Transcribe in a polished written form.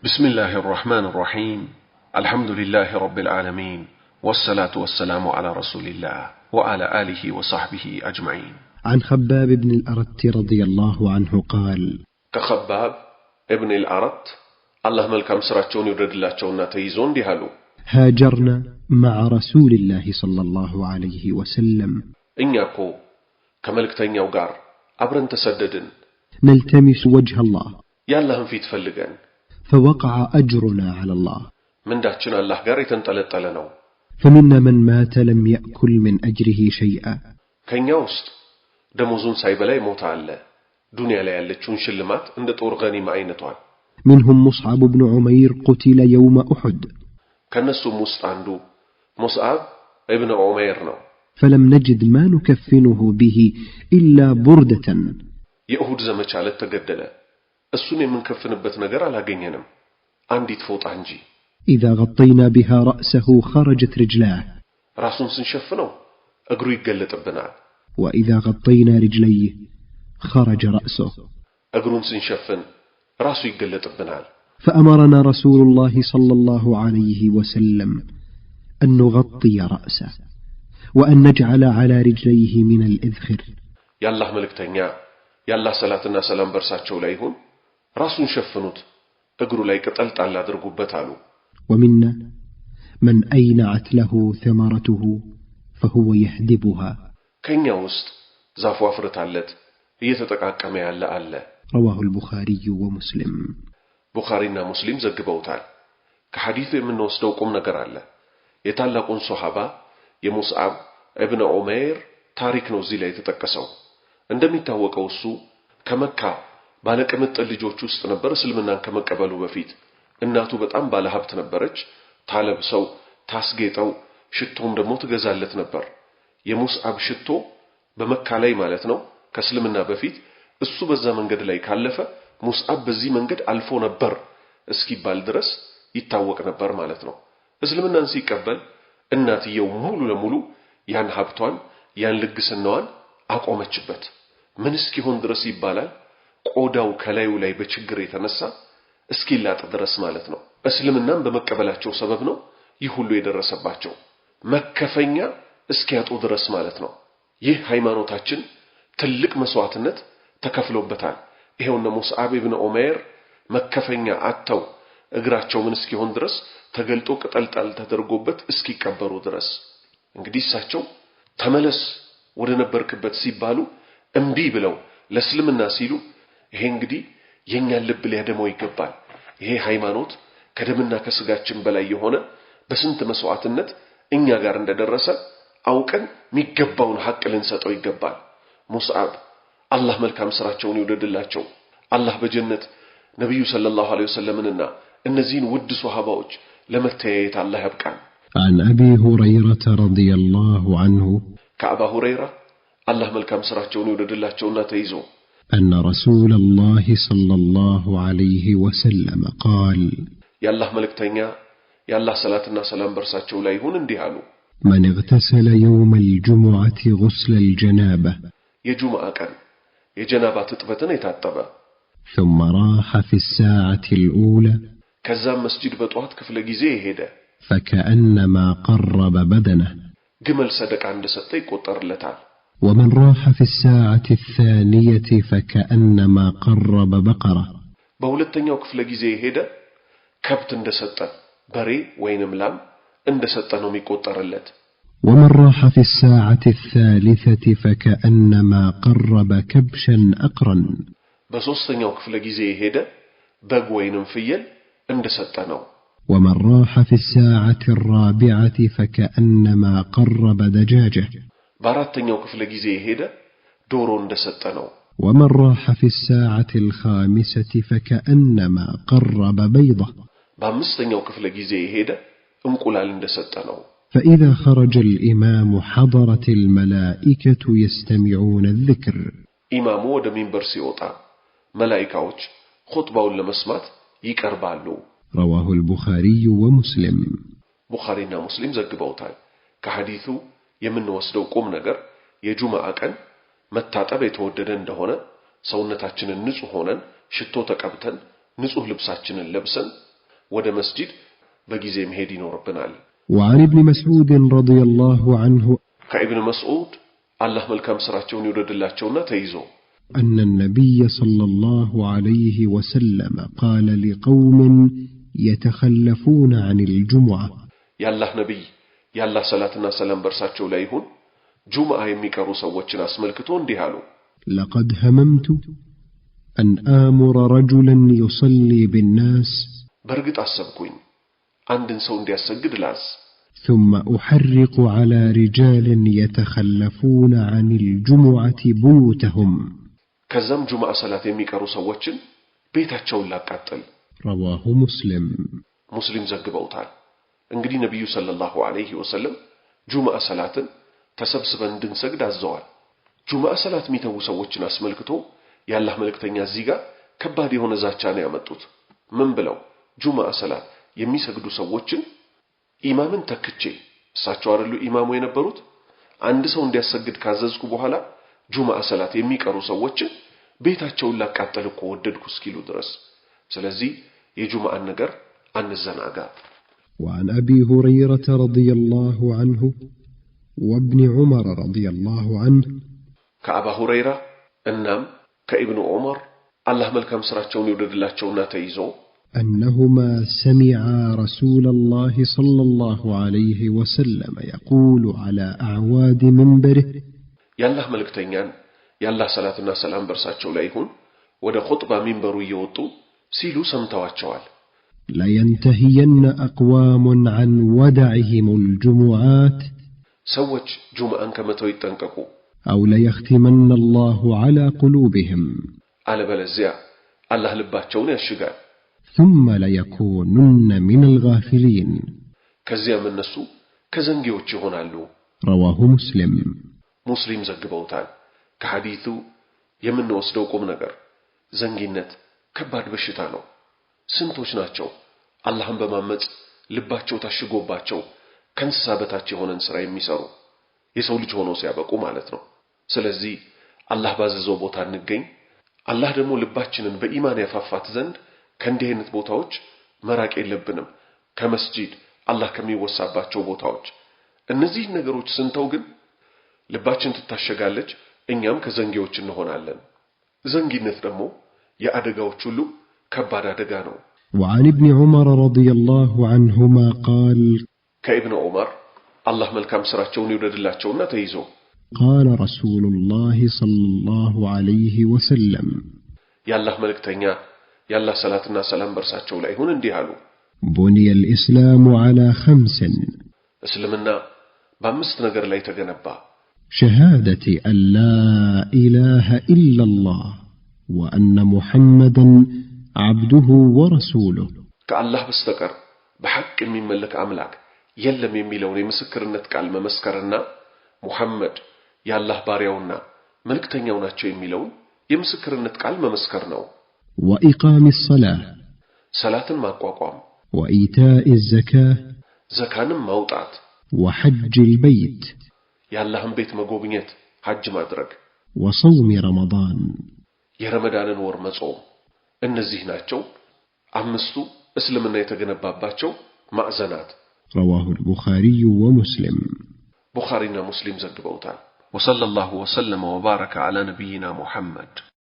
بسم الله الرحمن الرحيم الحمد لله رب العالمين والصلاة والسلام على رسول الله وعلى آله وصحبه أجمعين. عن خباب بن الأرت رضي الله عنه قال: كخباب ابن الأرت الله ملكم سراتشون يرد الله تشونا تيزون ديهالو هاجرنا مع رسول الله صلى الله عليه وسلم إنياكو كملك تنياو غار أبرن تسددن نلتمس وجه الله ياللهم في تفلقن فوقع أجرنا على الله من داتشنا الله غار يتنطلطلنو فمنا من مات لم يأكل من أجره شيئا كنيا وسط دموزون سايبلا يموت على دنيا لا يالتشون شلمات عند طور غنيمة عينتوان منهم مصعب بن عمير قتل يوم أحد كنسو مستعندو مصعب ابن عمير نو فلم نجد ما نكفنه به إلا بردة يهود زمچ على التقدلة السنة من كفنبت نجر على جنينم عندي تفوت عنجي إذا غطينا بها رأسه خرجت رجلاه راسون سنشفنو أقرو يقلت ابنال وإذا غطينا رجليه خرج رأسه أقرون سنشفن راسو يقلت ابنال فأمرنا رسول الله صلى الله عليه وسلم أن نغطي رأسه وأن نجعل على رجليه من الإذخر. يا الله ملك تنيا يا الله صلاتنا سلام برساتشو لايهون راسون شفنوت أقرو لايك قتلت على درقو بتالو. ومنا من أينعت له ثمرته فهو يهدبها. كينيا وسط زافو أفرت علت يتتقاك كما يعلى رواه البخاري ومسلم. بخارينا مسلم زقبوتال كحديث من وسدوكم نقر الله يتعلقون صحابة يمصعب ابن عمير تاريخ نوزي لا يتتكسو عندما يتوقعوا السوء كمكة بالك أمت اللي جوتشو استنبر سلمنا كمكة بلو بفيت الناتو بتأم بالهبت نبرج طالب سو تاسقيتو شتهم دمو تغزالت نبر يمصعب شتو بمكة لاي مالتنو كسلمنا بفيت السوء بزامن قد لاي كالفة مصعب بزي منقد ألفو نبر اسكي بالدرس يتاوق نبر مالتنو اسلمنا نسي كبل الناتي يوم مولو لمولو يان هابتوان يان لقسنوان أقومت شبت من اسكي هون درس يبالال قوداو كلايو لاي بچقر يتنسى اسكي لا تدرس مالتنو اسلمنا بمكبلاتشو سببنو يهولو يدرس باتشو مكفنيا اسكياتو درس مالتنو يه هايمانو تاچن تلق مسواتنت تكفلو بتال ይሄውና ሙስዓብ ኢብኑ ዑመይር መከፈኛ አጥተው እግራቸው ምን እስኪሆን ድረስ ተገልጦ ቅጠልጣል ተደርጎበት እስኪቀበሩ ድረስ እንግዲህ እሳቸው ተመለስ ወደ ነበርክበት ሲባሉ እምቢ ብለው ለእስልምና ሲሉ ይሄ እንግዲህ የኛን ልብ ሊያደመው ይገባል። ይሄ ሃይማኖት ከደምና ከስጋችን በላይ የሆነ በስንት መስዋዕትነት እኛ ጋር እንደደረሰ አውቀን የሚገባውን ሐቅ ልንሰጠው ይገባል። ሙስዓብ الله ملكام سراتشون يوددلاچو الله بجنت نبي صلى الله عليه وسلم النزين ود صحابوج لمتيت الله يبقى. عن أبي هريرة رضي الله عنه كأبا هريرة الله ملكام سراتشون يوددلاچو تيزو أن رسول الله صلى الله عليه وسلم قال: يا الله ملك تنيا يا الله صلاتنا سلام برساتشو لا يهون انديالو من اغتسل يوم الجمعة غسل الجنابة يجمع كان يجنابات تطبتنا يتعطبا ثم راح في الساعة الأولى كزام مسجد بطوات كفل جزيه هيدا فكأنما قرب بدنه جمل صدق عند ستي قطر لتعال ومن راح في الساعة الثانية فكأنما قرب بقرة بولتن يو كفل جزيه هيدا كبت عند ستة بري وين ملام عند ستة نومي قطر لت ومن راح في الساعة الثالثة فكأنما قرب كبشا أقرن بسوستن يوك فلقيزي هيدا بقوين فيل عند ستانو ومن راح في الساعة الرابعة فكأنما قرب دجاجة باراتن يوك فلقيزي هيدا دورو عند ستانو ومن راح في الساعة الخامسة فكأنما قرب بيضة بامستن يوك فلقيزي هيدا انقلال عند ستانو فإذا خرج الإمام حضرت الملائكة يستمعون الذكر إمامو ود منبر سيوطا ملائكوች خطباውን ለመስማት ይቀርባሉ رواه البخاري ومسلم ቡኻሪና ሙስሊም ዘግበውታል ከሐዲሱ የምንወስደው ቁም ነገር የጁማዓ ቀን መታጠብ የተወደደ እንደሆነ ሰውነታችንን ንጹህ ሆነን ሽቶ ተቀብተን ንጹህ ልብሳችንን ለብሰን ወደ መስጂድ በጊዜ መሄድ ይኖርብናል። وعن ابن مسعود رضي الله عنه ከኢብኑ መስዑድ አላህ መልካም ስራቸውን ይወደድላቸውና ተይዞ أن النبي صلى الله عليه وسلم قال لقوم يتخلفون عن الجمعة ያላህ ነብይ ያላህ ሰላትና ሰላም በርሳቸው ላይ ይሁን ጁምዓ የሚቀሩ ሰዎችን አስመልክቶ እንዲህ አሉ لقد هممت أن آمر رجلا يصلي بالناس በርግጥ አሰብኩኝ አንድን ሰው እንዲያሰግድ ላዝ ثم أحرق على رجال يتخلفون عن الجمعة بيوتهم ከዛም ጁምዓ ሰላት የሚቀሩ ሰዎችን ቤታቸውን ላቃጥል رواه مسلم ሙስሊም ዘግበውታል እንግዲህ ነብዩ ሰለላሁ ዐለይሂ ወሰለም ጁምዓ ሰላትን ተሰብስበን እንድንሰግድ አዘዋል ጁምዓ ሰላት የሚተው ሰዎችን አስመልክቶ ያላህ መልእክተኛ እዚህ ጋር ከባድ የሆነ ዛቻ ነው ያመጡት ምን ብለው ጁምዓ ሰላት የሚሰግዱ ሰዎችን ኢማምን ተክቼ እሳቸው አይደሉ ኢማሙ የነበሩት አንድ ሰው እንዲያሰግድ ካዘዝኩ በኋላ ጁምዓ ሰላት የሚቀሩ ሰዎችን ቤታቸውን ላቃጠልኩ ወደድኩ እስኪሉ ድረስ ስለዚህ የጁምዓን ነገር አንዘናጋ وعن أبي هريرة رضي الله عنه وابن عمر رضي الله عنه كأبا هريرة إنام كابن عمر الله ملكم سراتشون يودد الله تشونا تيزو أنهما سمعا رسول الله صلى الله عليه وسلم يقول على أعواد منبره يالله ملك تنيان يالله صلاتنا سلام برساتشو لايهون ودا خطبة منبرو يوطو سيلو سمتواتشوال لينتهين أقوام عن ودعهم الجمعات سوج جمعا كما تويتنككو أو ليختمن الله على قلوبهم على بلزيا الله لباتشون يشغال ثم ليكونن من الغافلين كزيا من نسو كزنجيوچ يሆናሉ رواه مسلم مسلم ዘግበውታል ከሐዲሱ የምንወስደው ቁም ነገር ዘንጊነት ከባድ በሽታ ነው ስንቶች ናቸው አላህን በማመጽ ልባቸው ታሽጎባቸው ከንስሳ በታች የሆነን ስራ የሚሰሩ የሰው ልጅ ሆኖ ሲያበቁ ማለት ነው ስለዚህ አላህ ባዘዘው ቦታ እንገኝ አላህ ደግሞ ልባችንን በኢማን ያፋፋት ዘንድ ከእንዲህ አይነት ቦታዎች መራቅ የለብንም ከመስጂድ አላህ ከሚወሳባቸው ቦታዎች እነዚህ ነገሮች ስንተው ግን ልባችን ትታሸጋለች እኛም ከዘንጊዎች እንሆናለን ዘንጊነት ደግሞ የአደጋዎች ሁሉ ከባድ አደጋ ነው وعن ابن عمر رضي الله عنهما قال كابن عمر الله መልካም ስራቸውን ይወደድላቸውና ተይዞ قال رسول الله صلى الله عليه وسلم ያላህ መልእክተኛ ያላህ ሰላትና ሰላም በርሳቸው ላይ ይሁን እንዲህ አሉ بني الإسلام على 5 እስልምና በአምስት ነገር ላይ ተገነባ شهادة أن لا إله إلا الله وأن محمدا عبده ورسوله كالله بستقر بحق من ملك أملاك يلم يميلون يمسكرنت كالما مسكرنا محمد يا الله باريونا ملك تنيونا تشو يميلون يمسكرنت كالما مسكرنا وإقام الصلاة صلاة ما قوام وإيتاء الزكاة زكاة موطعت وحج البيت يا الله بيت مقوبينيت حج مدرك وصوم رمضان يا رمضان ور مصوم እነዚህ ናቸው አምስቱ እስልምና የተገነባባቸው ማዕዘናት رواه البخاري ومسلم بخارينا مسلم ዘግበውታል وصلى الله وسلم وبارك على نبينا محمد